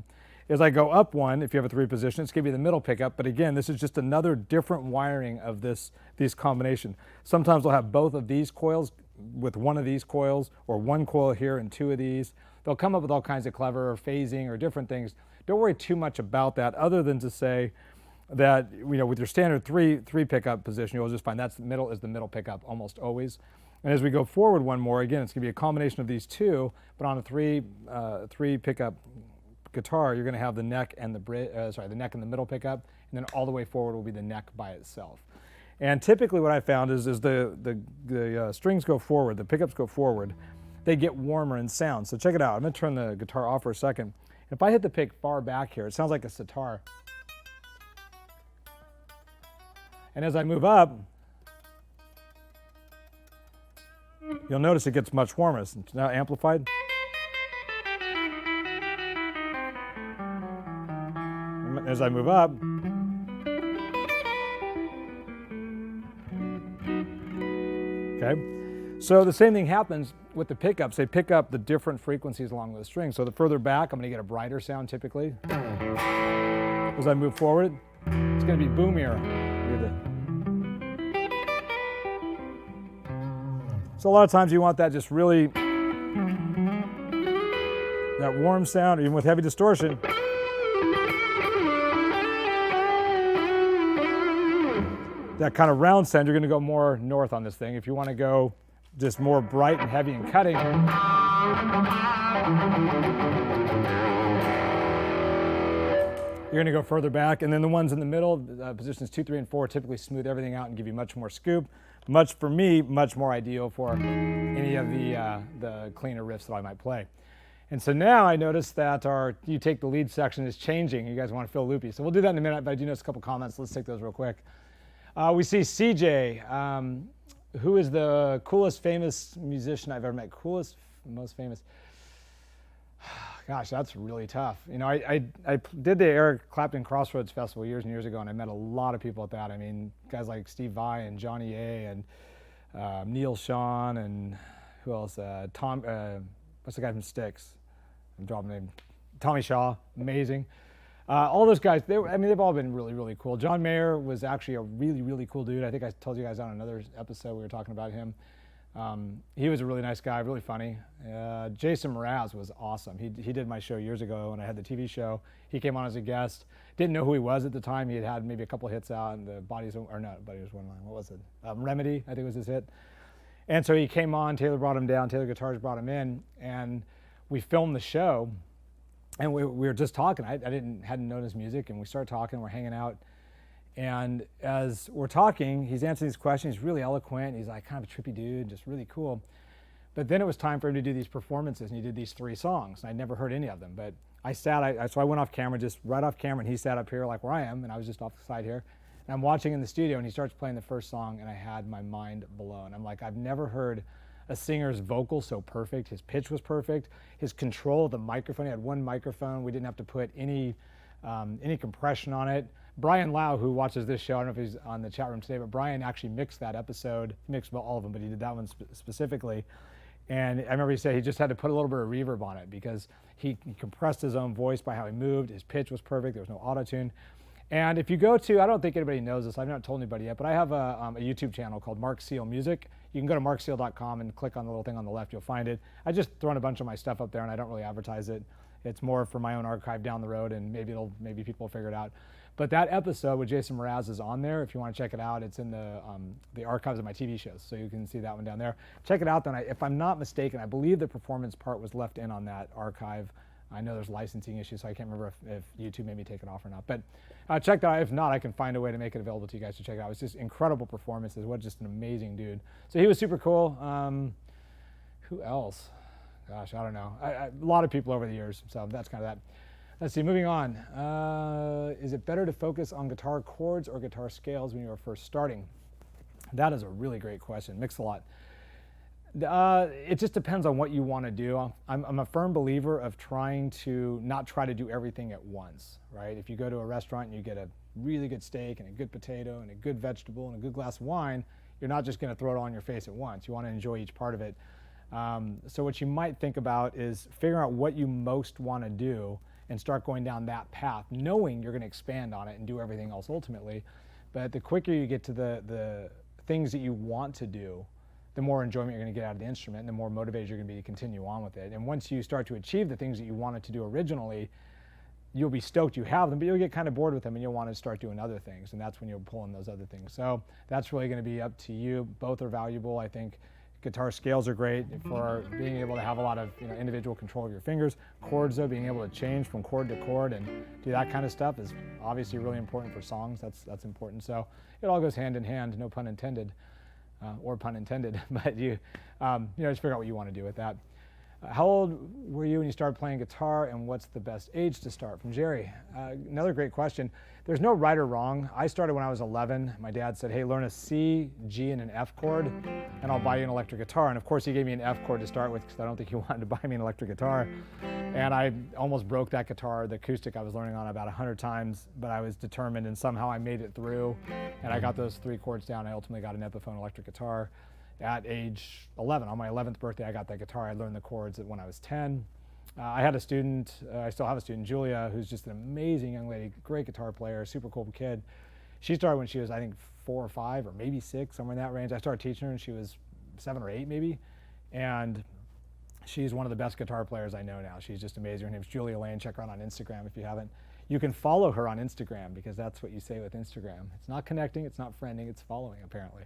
As I go up 1, if you have a 3 position, it's going to be the middle pickup. But again, this is just another different wiring of this combination. Sometimes I'll have both of these coils with one of these coils, or 1 coil here and 2 of these. They'll come up with all kinds of clever phasing or different things. Don't worry too much about that, other than to say that with your standard 3 pickup position, you'll just find that's the middle pickup almost always. And as we go forward one more, again, it's going to be a combination of these 2, but on a 3 pickup guitar, you're going to have the neck and the neck and the middle pickup, and then all the way forward will be the neck by itself. And typically, what I found is the strings go forward, the pickups go forward, they get warmer in sound. So check it out. I'm going to turn the guitar off for a second. If I hit the pick far back here, it sounds like a sitar. And as I move up, you'll notice it gets much warmer. It's now amplified. As I move up, okay. So the same thing happens with the pickups. They pick up the different frequencies along the string. So the further back, I'm going to get a brighter sound typically. As I move forward, it's going to be boomier. So a lot of times you want that just really, that warm sound, even with heavy distortion. That kind of round sound, you're going to go more north on this thing. If you want to go just more bright and heavy and cutting, you're going to go further back. And then the ones in the middle, positions 2, 3, and 4, typically smooth everything out and give you much more scoop. For me, much more ideal for any of the cleaner riffs that I might play. And so now I notice that our You Take the Lead section is changing. You guys want to feel loopy. So we'll do that in a minute, but I do notice a couple comments. Let's take those real quick. We see CJ, who is the coolest famous musician I've ever met. Coolest, most famous. Gosh, that's really tough. I did the Eric Clapton Crossroads Festival years and years ago, and I met a lot of people at that. I mean, guys like Steve Vai and Johnny A. and Neil Sean and who else? What's the guy from Styx? I'm dropping the name. Tommy Shaw, amazing. All those guys, they've all been really, really cool. John Mayer was actually a really, really cool dude. I think I told you guys on another episode we were talking about him. He was a really nice guy, really funny. Jason Mraz was awesome. He did my show years ago when I had the TV show. He came on as a guest. Didn't know who he was at the time. He had maybe a couple hits out, and the Bodies, or not Bodies was one line. What was it? Remedy, I think was his hit. And so he came on. Taylor brought him down. Taylor Guitars brought him in, and we filmed the show. And we were just talking. I hadn't known his music, and we started talking. We're hanging out, and as we're talking, he's answering these questions. He's really eloquent. He's like kind of a trippy dude, just really cool. But then it was time for him to do these performances, and he did these 3 songs. And I'd never heard any of them, but so I went off camera, just right off camera, and he sat up here like where I am, and I was just off the side here. And I'm watching in the studio, and he starts playing the first song, and I had my mind blown. I'm like, I've never heard a singer's vocal so perfect. His pitch was perfect. His control of the microphone, he had one microphone. We didn't have to put any compression on it. Brian Lau, who watches this show, I don't know if he's on the chat room today, but Brian actually mixed that episode, mixed all of them, but he did that one specifically. And I remember he said he just had to put a little bit of reverb on it because he compressed his own voice by how he moved. His pitch was perfect. There was no auto-tune. And if you go to, I don't think anybody knows this, I've not told anybody yet, but I have a YouTube channel called Marc Seal Music. You can go to marcseal.com and click on the little thing on the left, you'll find it. I just thrown a bunch of my stuff up there and I don't really advertise it. It's more for my own archive down the road, and maybe people will figure it out. But that episode with Jason Mraz is on there. If you want to check it out, it's in the archives of my TV shows, so you can see that one down there. Check it out. Then, if I'm not mistaken, I believe the performance part was left in on that archive. I know there's licensing issues, so I can't remember if YouTube made me take it off or not. But check that out. If not, I can find a way to make it available to you guys to check it out. It's just incredible performances. What just an amazing dude. So he was super cool. Who else? Gosh, I don't know. A lot of people over the years, so that's kind of that. Let's see, moving on. Is it better to focus on guitar chords or guitar scales when you are first starting? That is a really great question. Mixed a lot. It just depends on what you want to do. I'm a firm believer of trying to not try to do everything at once, right? If you go to a restaurant and you get a really good steak and a good potato and a good vegetable and a good glass of wine, you're not just going to throw it on your face at once. You want to enjoy each part of it. So what you might think about is figuring out what you most want to do and start going down that path, knowing you're going to expand on it and do everything else ultimately. But the quicker you get to the things that you want to do, the more enjoyment you're going to get out of the instrument and the more motivated you're going to be to continue on with it. And once you start to achieve the things that you wanted to do originally, you'll be stoked you have them, but you'll get kind of bored with them and you'll want to start doing other things. And that's when you'll pull in those other things. So that's really going to be up to you. Both are valuable. I think guitar scales are great for being able to have a lot of individual control of your fingers. Chords, though, being able to change from chord to chord and do that kind of stuff is obviously really important for songs. That's important. So it all goes hand in hand, no pun intended, or pun intended. But you just figure out what you want to do with that. How old were you when you started playing guitar, and what's the best age to start? From Jerry. Another great question. There's no right or wrong. I started when I was 11. My dad said, hey, learn a C, G, and an F chord, and I'll buy you an electric guitar. And of course, he gave me an F chord to start with because I don't think he wanted to buy me an electric guitar. And I almost broke that guitar, the acoustic I was learning on, about 100 times, but I was determined, and somehow I made it through, and I got those 3 chords down. I ultimately got an Epiphone electric guitar. At age 11, on my 11th birthday, I got that guitar. I learned the chords when I was 10. I had a student, I still have a student, Julia, who's just an amazing young lady, great guitar player, super cool kid. She started when she was, I think, 4 or 5 or maybe 6, somewhere in that range. I started teaching her and she was 7 or 8 maybe. And she's one of the best guitar players I know now. She's just amazing. Her name's Julia Lane. Check her out on Instagram if you haven't. You can follow her on Instagram because that's what you say with Instagram. It's not connecting, it's not friending, it's following apparently.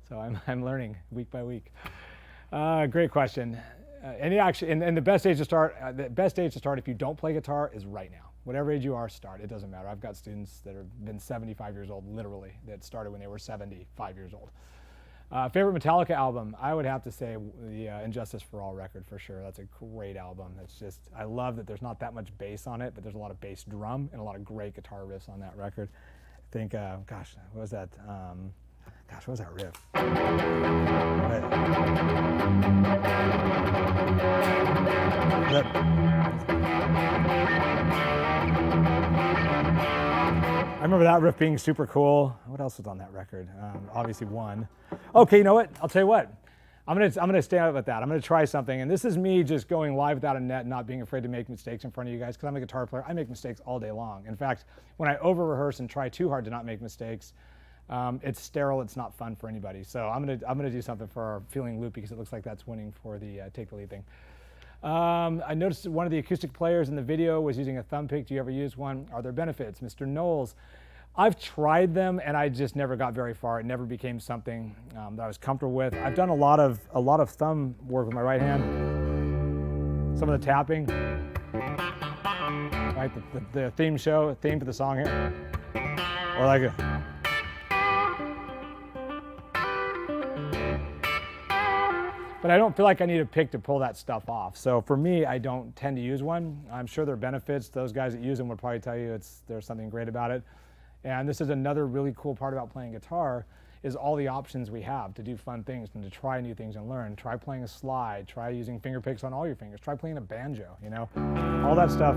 So I'm learning week by week. Great question. And the best age to start, if you don't play guitar is right now. Whatever age you are, start. It doesn't matter. I've got students that have been 75 years old, literally, that started when they were 75 years old. Favorite Metallica album? I would have to say the Injustice for All record for sure. That's a great album. It's just, I love that there's not that much bass on it, but there's a lot of bass drum and a lot of great guitar riffs on that record. I think, gosh, what was that? What was that riff? I remember that riff being super cool. What else was on that record? Obviously one. Okay, you know what? I'll tell you what. I'm gonna stay out with that. I'm gonna try something, and this is me just going live without a net, not being afraid to make mistakes in front of you guys, because I'm a guitar player. I make mistakes all day long. In fact, when I over-rehearse and try too hard to not make mistakes, it's sterile. It's not fun for anybody. So I'm gonna do something for our feeling loop because it looks like that's winning for the take the lead thing. I noticed one of the acoustic players in the video was using a thumb pick. Do you ever use one? Are there benefits? Mr. Knowles. I've tried them and I just never got very far. It never became something that I was comfortable with. I've done a lot of thumb work with my right hand. Some of the tapping, like the theme for the song here, or like a. But I don't feel like I need a pick to pull that stuff off. So for me, I don't tend to use one. I'm sure there are benefits. Those guys that use them would probably tell you there's something great about it. And this is another really cool part about playing guitar is all the options we have to do fun things and to try new things and learn. Try playing a slide, try using finger picks on all your fingers, try playing a banjo, you know. All that stuff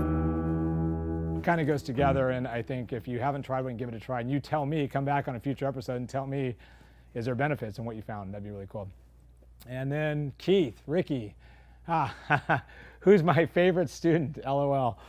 kind of goes together, and I think if you haven't tried one, give it a try. And you tell me, come back on a future episode and tell me, is there benefits in what you found? That'd be really cool. And then Keith, Ricky, who's my favorite student? LOL.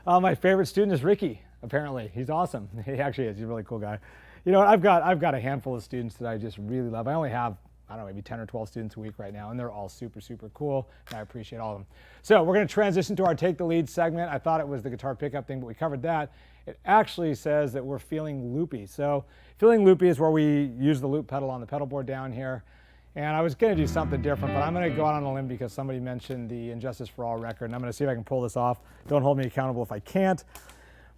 My favorite student is Ricky, apparently. He's awesome. He actually is. He's a really cool guy. You know, I've got a handful of students that I just really love. I only have, I don't know, maybe 10 or 12 students a week right now, and they're all super, super cool, and I appreciate all of them. So we're going to transition to our Take the Lead segment. I thought it was the guitar pickup thing, but we covered that. It actually says that we're feeling loopy. So feeling loopy is where we use the loop pedal on the pedal board down here. And I was going to do something different, but I'm going to go out on a limb because somebody mentioned the Injustice for All record, and I'm going to see if I can pull this off. Don't hold me accountable if I can't.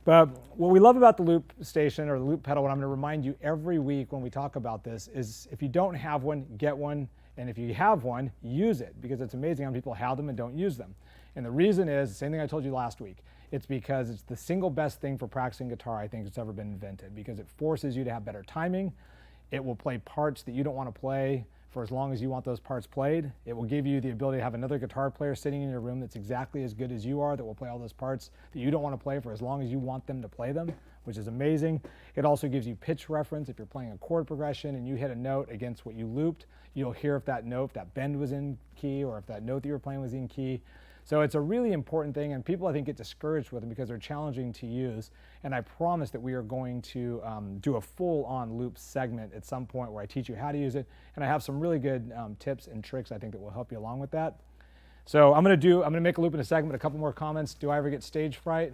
But what we love about the loop station or the loop pedal, what I'm going to remind you every week when we talk about this, is if you don't have one, get one. And if you have one, use it, because it's amazing how many people have them and don't use them. And the reason is the same thing I told you last week. It's because it's the single best thing for practicing guitar I think that's ever been invented, because it forces you to have better timing. It will play parts that you don't want to play for as long as you want those parts played. It will give you the ability to have another guitar player sitting in your room that's exactly as good as you are, that will play all those parts that you don't want to play for as long as you want them to play them, which is amazing. It also gives you pitch reference. If you're playing a chord progression and you hit a note against what you looped, you'll hear if that note, if that bend was in key, or if that note that you were playing was in key. So it's a really important thing, and people I think get discouraged with them because they're challenging to use. And I promise that we are going to do a full-on loop segment at some point where I teach you how to use it, and I have some really good tips and tricks I think that will help you along with that. So I'm going to make a loop in a second, but a couple more comments. Do I ever get stage fright?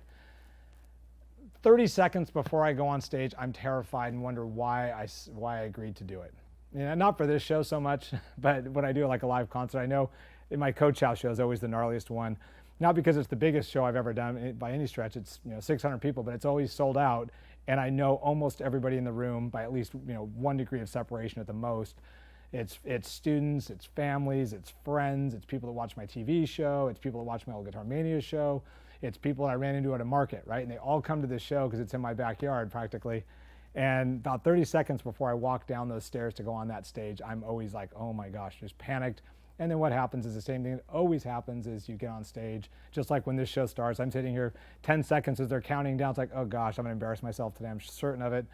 30 seconds before I go on stage, I'm terrified and wonder why I agreed to do it. You know, not for this show so much, but when I do like a live concert, I know in my Coach House show is always the gnarliest one. Not because it's the biggest show I've ever done by any stretch. It's 600 people, but it's always sold out, and I know almost everybody in the room by at least 1 degree of separation at the most. It's students, it's families, it's friends, it's people that watch my TV show, it's people that watch my old Guitar Mania show, it's people that I ran into at a market, right? And they all come to this show because it's in my backyard practically. And about 30 seconds before I walk down those stairs to go on that stage, I'm always like, oh my gosh, just panicked. And then what happens is the same thing that always happens is you get on stage, just like when this show starts, I'm sitting here 10 seconds as they're counting down. It's like, oh gosh, I'm gonna embarrass myself today. I'm certain of it,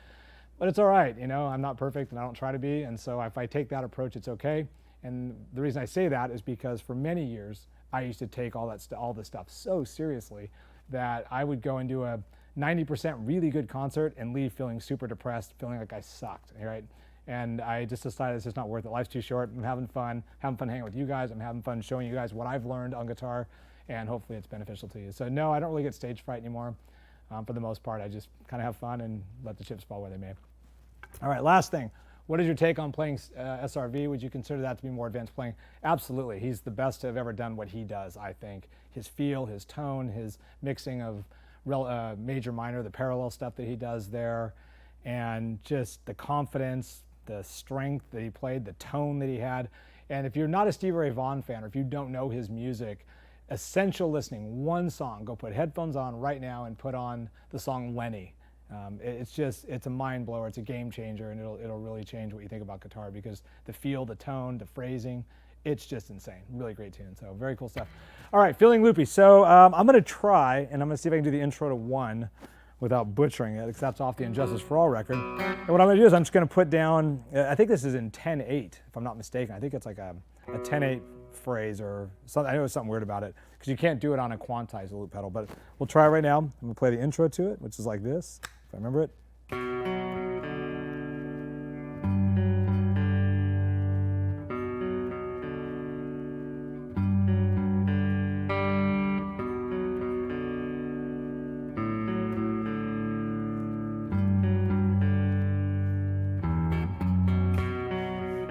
but it's all right. I'm not perfect and I don't try to be. And so if I take that approach, it's okay. And the reason I say that is because for many years, I used to take all this stuff so seriously that I would go and do a 90% really good concert and leave feeling super depressed, feeling like I sucked, right? And I just decided it's just not worth it. Life's too short. I'm having fun hanging with you guys. I'm having fun showing you guys what I've learned on guitar, and hopefully it's beneficial to you. So no, I don't really get stage fright anymore. For the most part, I just kind of have fun and let the chips fall where they may. All right, last thing. What is your take on playing SRV? Would you consider that to be more advanced playing? Absolutely. He's the best to have ever done what he does, I think. His feel, his tone, his mixing of major, minor, the parallel stuff that he does there, and just the confidence, the strength that he played, the tone that he had. And if you're not a Stevie Ray Vaughan fan, or if you don't know his music, essential listening, one song, go put headphones on right now and put on the song Lenny. It's a mind blower, it's a game changer, and it'll really change what you think about guitar, because the feel, the tone, the phrasing, it's just insane. Really great tune, so very cool stuff. All right, feeling loopy. So I'm gonna try, and I'm gonna see if I can do the intro to 1 without butchering it, because that's off the Injustice for All record. And what I'm gonna do is I'm just gonna put down, I think this is in 10/8, if I'm not mistaken. I think it's like a 10/8 phrase or something. I know there's something weird about it, because you can't do it on a quantized loop pedal, but we'll try right now. I'm gonna play the intro to it, which is like this, if I remember it.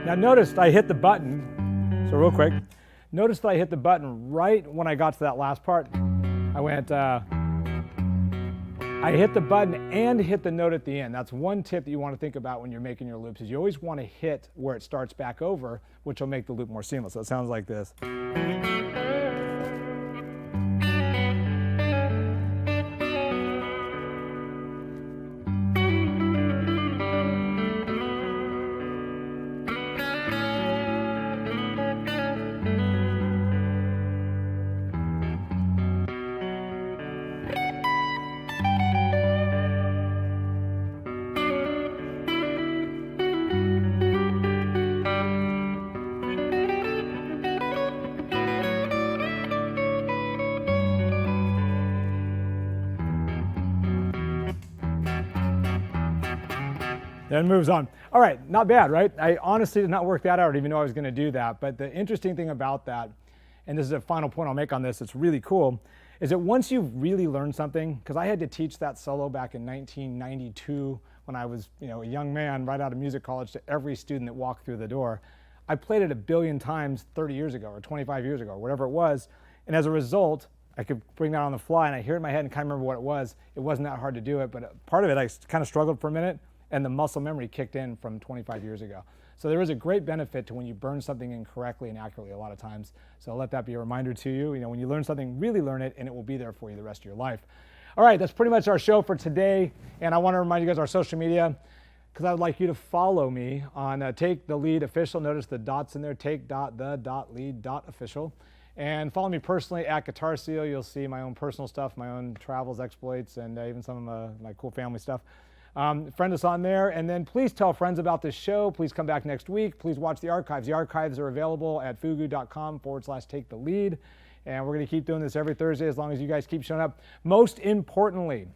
Now notice I hit the button, so real quick, notice that I hit the button right when I got to that last part. I hit the button and hit the note at the end. That's one tip that you want to think about when you're making your loops, is you always want to hit where it starts back over, which will make the loop more seamless. So it sounds like this. Then moves on. All right, not bad, right? I honestly did not work that out, even though I was going to do that. But the interesting thing about that, and this is a final point I'll make on this, it's really cool, is that once you've really learned something, because I had to teach that solo back in 1992 when I was, a young man right out of music college to every student that walked through the door. I played it a billion times 30 years ago or 25 years ago, or whatever it was. And as a result, I could bring that on the fly, and I hear it in my head and kind of remember what it was. It wasn't that hard to do it, but part of it, I kind of struggled for a minute, and the muscle memory kicked in from 25 years ago. So there is a great benefit to when you burn something in correctly and accurately a lot of times. So let that be a reminder to you. When you learn something, really learn it, and it will be there for you the rest of your life. All right, that's pretty much our show for today. And I want to remind you guys our social media, because I would like you to follow me on Take the Lead Official. Notice the dots in there, take.the.lead.official. And follow me personally at Guitar Seal. You'll see my own personal stuff, my own travels, exploits, and even some of my cool family stuff. Friend us on there, and then please tell friends about this show. Please come back next week. Please watch the archives. The archives are available at fugu.com/take the lead. And we're going to keep doing this every Thursday as long as you guys keep showing up. Most importantly,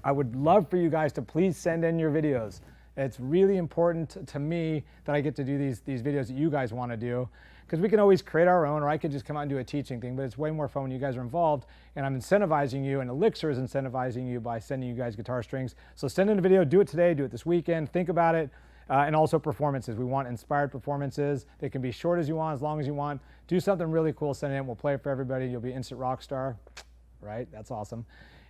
I would love for you guys to please send in your videos. It's really important to me that I get to do these videos that you guys want to do, because we can always create our own, or I could just come out and do a teaching thing, but it's way more fun when you guys are involved, and I'm incentivizing you, and Elixir is incentivizing you by sending you guys guitar strings. So send in a video, do it today, do it this weekend, think about it, and also performances. We want inspired performances. They can be short as you want, as long as you want. Do something really cool, send it in, we'll play it for everybody. You'll be an instant rock star, right? That's awesome.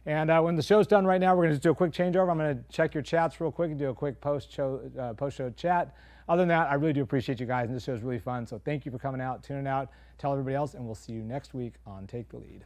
And when the show's done right now, we're going to just do a quick changeover. I'm going to check your chats real quick and do a quick post-show chat. Other than that, I really do appreciate you guys, and this show is really fun. So thank you for coming out, tuning out. Tell everybody else, and we'll see you next week on Take the Lead.